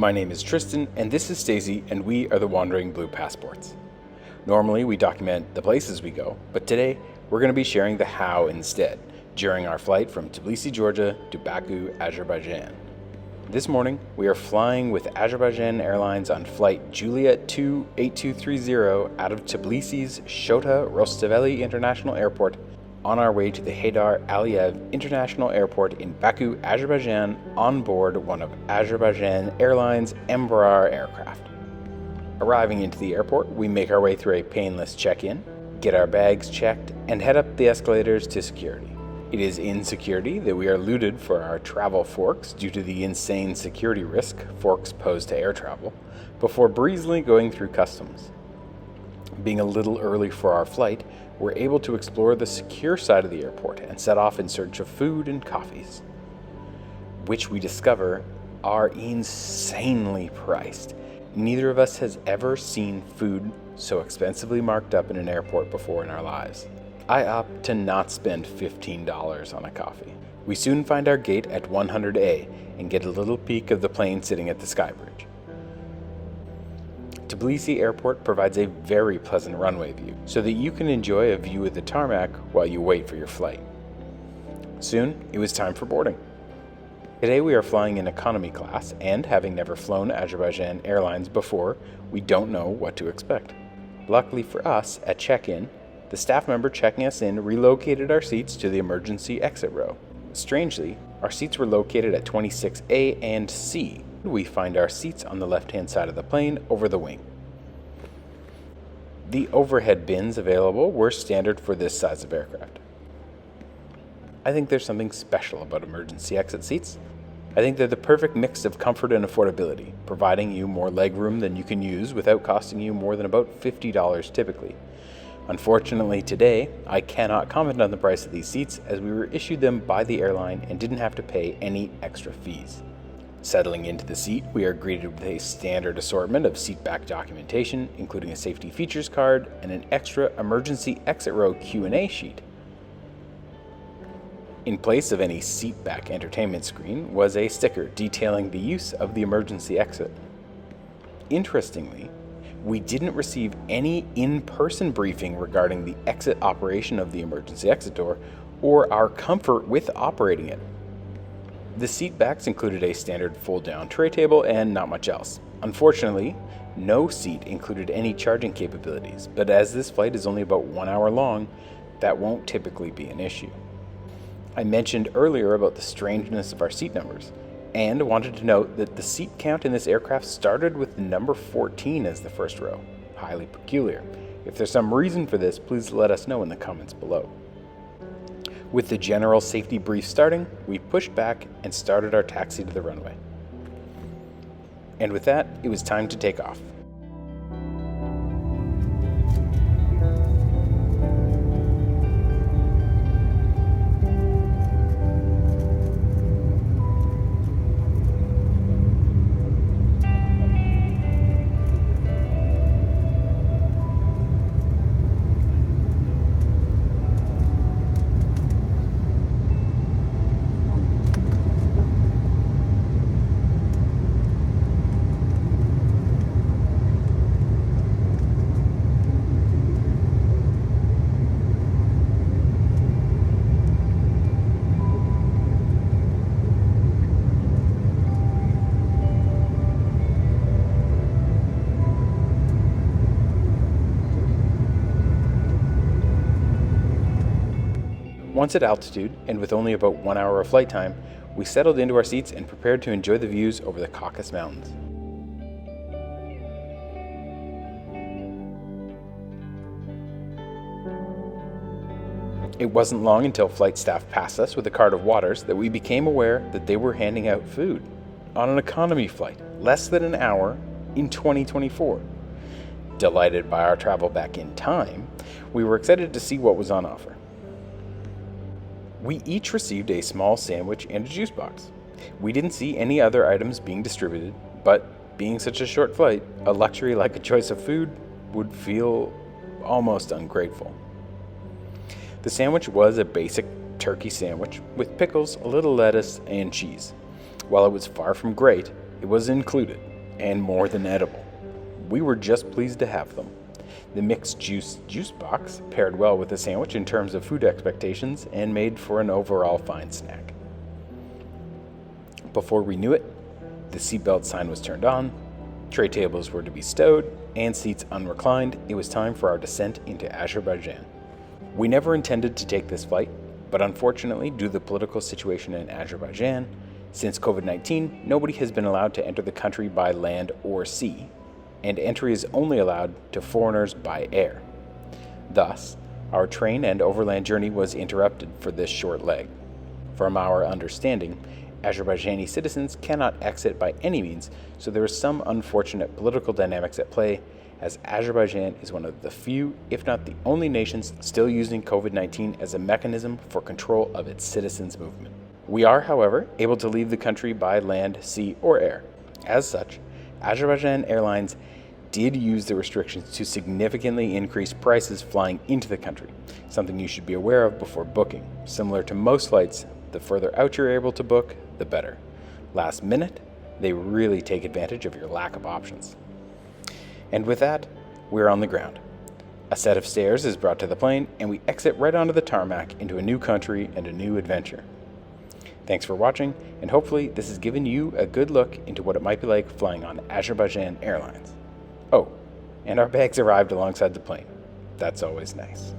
My name is Tristan, and this is Stacy, and we are the Wandering Blue Passports. Normally, we document the places we go, but today, we're going to be sharing the how instead, during our flight from Tbilisi, Georgia to Baku, Azerbaijan. This morning, we are flying with Azerbaijan Airlines on flight Juliet 28230 out of Tbilisi's Shota Rustaveli International Airport on our way to the Heydar Aliyev International Airport in Baku, Azerbaijan, on board one of Azerbaijan Airlines' Ebmraer aircraft. Arriving into the airport, we make our way through a painless check-in, get our bags checked, and head up the escalators to security. It is in security that we are looted for our travel forks due to the insane security risk forks pose to air travel, before breezily going through customs. Being a little early for our flight, we're able to explore the secure side of the airport and set off in search of food and coffees, which we discover are insanely priced. Neither of us has ever seen food so expensively marked up in an airport before in our lives. I opt to not spend $15 on a coffee. We soon find our gate at 100A and get a little peek of the plane sitting at the sky bridge. Tbilisi Airport provides a very pleasant runway view so that you can enjoy a view of the tarmac while you wait for your flight. Soon, it was time for boarding. Today we are flying in economy class, and having never flown Azerbaijan Airlines before, we don't know what to expect. Luckily for us, at check-in, the staff member checking us in relocated our seats to the emergency exit row. Strangely, our seats were located at 26A and C. We find our seats on the left-hand side of the plane over the wing. The overhead bins available were standard for this size of aircraft. I think there's something special about emergency exit seats. I think they're the perfect mix of comfort and affordability, providing you more legroom than you can use without costing you more than about $50 typically. Unfortunately today, I cannot comment on the price of these seats as we were issued them by the airline and didn't have to pay any extra fees. Settling into the seat, we are greeted with a standard assortment of seatback documentation, including a safety features card and an extra emergency exit row Q&A sheet. In place of any seatback entertainment screen was a sticker detailing the use of the emergency exit. Interestingly, we didn't receive any in-person briefing regarding the exit operation of the emergency exit door or our comfort with operating it. The seat backs included a standard fold-down tray table and not much else. Unfortunately, no seat included any charging capabilities, but as this flight is only about 1 hour long, that won't typically be an issue. I mentioned earlier about the strangeness of our seat numbers, and wanted to note that the seat count in this aircraft started with the number 14 as the first row. Highly peculiar. If there's some reason for this, please let us know in the comments below. With the general safety brief starting, we pushed back and started our taxi to the runway. And with that, it was time to take off. Once at altitude, and with only about 1 hour of flight time, we settled into our seats and prepared to enjoy the views over the Caucasus Mountains. It wasn't long until flight staff passed us with a cart of waters that we became aware that they were handing out food on an economy flight, less than an hour in 2024. Delighted by our travel back in time, we were excited to see what was on offer. We each received a small sandwich and a juice box. We didn't see any other items being distributed, but being such a short flight, a luxury like a choice of food would feel almost ungrateful. The sandwich was a basic turkey sandwich with pickles, a little lettuce, and cheese. While it was far from great, it was included. and more than edible. We were just pleased to have them. The mixed juice box paired well with the sandwich in terms of food expectations and made for an overall fine snack. Before we knew it, the seatbelt sign was turned on, tray tables were to be stowed, and seats unreclined. It was time for our descent into Azerbaijan. We never intended to take this flight, but unfortunately, due to the political situation in Azerbaijan, since COVID-19, nobody has been allowed to enter the country by land or sea, and entry is only allowed to foreigners by air. Thus, our train and overland journey was interrupted for this short leg. From our understanding, Azerbaijani citizens cannot exit by any means, so there is some unfortunate political dynamics at play, as Azerbaijan is one of the few, if not the only nations still using COVID-19 as a mechanism for control of its citizens' movement. We are, however, able to leave the country by land, sea, or air. As such, Azerbaijan Airlines did use the restrictions to significantly increase prices flying into the country, something you should be aware of before booking. Similar to most flights, the further out you're able to book, the better. Last minute, they really take advantage of your lack of options. And with that, we're on the ground. A set of stairs is brought to the plane, and we exit right onto the tarmac into a new country and a new adventure. Thanks for watching, and hopefully this has given you a good look into what it might be like flying on Azerbaijan Airlines. Oh, and our bags arrived alongside the plane. That's always nice.